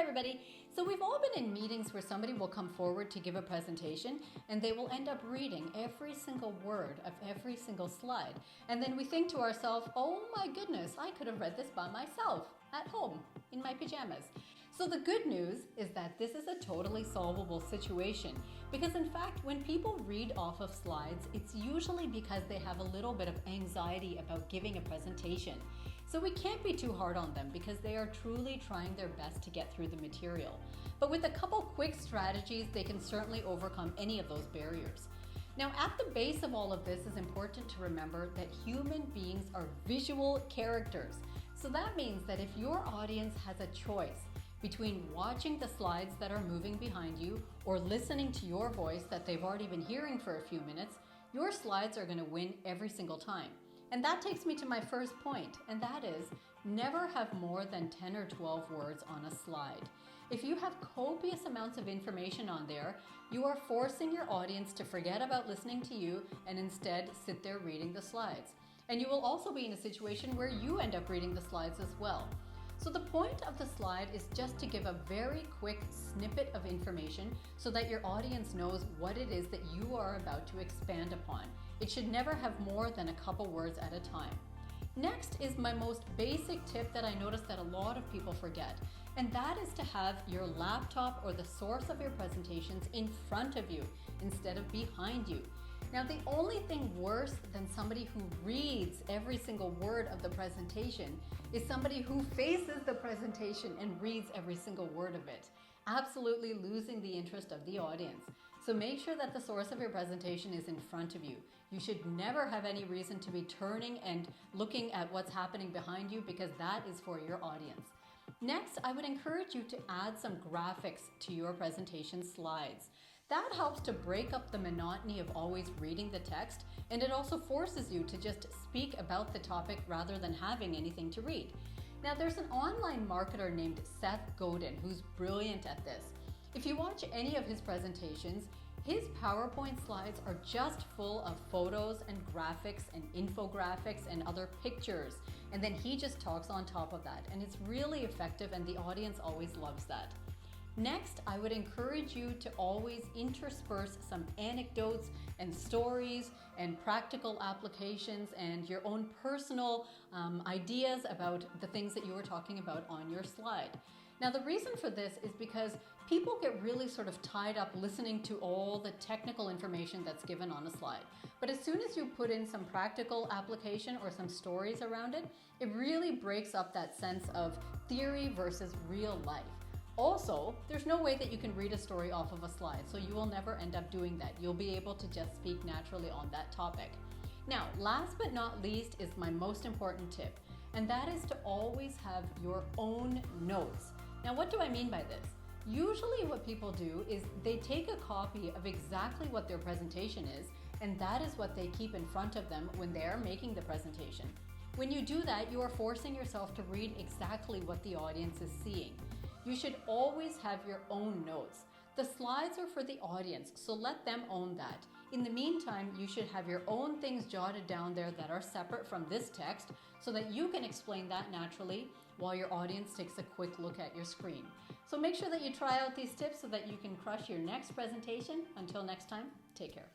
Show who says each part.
Speaker 1: everybody. So we've all been in meetings where somebody will come forward to give a presentation and they will end up reading every single word of every single slide. And then we think to ourselves, oh my goodness, I could have read this by myself at home in my pajamas. So the good news is that this is a totally solvable situation because in fact, when people read off of slides, it's usually because they have a little bit of anxiety about giving a presentation. So we can't be too hard on them because they are truly trying their best to get through the material. But with a couple quick strategies, they can certainly overcome any of those barriers. Now, at the base of all of this is important to remember that human beings are visual characters. So that means that if your audience has a choice between watching the slides that are moving behind you or listening to your voice that they've already been hearing for a few minutes, your slides are going to win every single time. And that takes me to my first point, and that is never have more than 10 or 12 words on a slide. If you have copious amounts of information on there, you are forcing your audience to forget about listening to you and instead sit there reading the slides. And you will also be in a situation where you end up reading the slides as well. So the point of the slide is just to give a very quick snippet of information so that your audience knows what it is that you are about to expand upon. It should never have more than a couple words at a time. Next is my most basic tip that I notice that a lot of people forget, and that is to have your laptop or the source of your presentations in front of you instead of behind you. Now, the only thing worse than somebody who reads every single word of the presentation is somebody who faces the presentation and reads every single word of it, absolutely losing the interest of the audience. So make sure that the source of your presentation is in front of you. You should never have any reason to be turning and looking at what's happening behind you because that is for your audience. Next, I would encourage you to add some graphics to your presentation slides. That helps to break up the monotony of always reading the text, and it also forces you to just speak about the topic rather than having anything to read. Now, there's an online marketer named Seth Godin who's brilliant at this. If you watch any of his presentations, his PowerPoint slides are just full of photos and graphics and infographics and other pictures, and then he just talks on top of that, and it's really effective and the audience always loves that. Next, I would encourage you to always intersperse some anecdotes and stories and practical applications and your own personal ideas about the things that you were talking about on your slide. Now, the reason for this is because people get really sort of tied up listening to all the technical information that's given on a slide. But as soon as you put in some practical application or some stories around it, it really breaks up that sense of theory versus real life. Also, there's no way that you can read a story off of a slide, so you will never end up doing that. You'll be able to just speak naturally on that topic. Now, last but not least is my most important tip, and that is to always have your own notes. Now, what do I mean by this? Usually what people do is they take a copy of exactly what their presentation is, and that is what they keep in front of them when they're making the presentation. When you do that, you are forcing yourself to read exactly what the audience is seeing. You should always have your own notes. The slides are for the audience, so let them own that. In the meantime, you should have your own things jotted down there that are separate from this text so that you can explain that naturally while your audience takes a quick look at your screen. So make sure that you try out these tips so that you can crush your next presentation. Until next time, take care.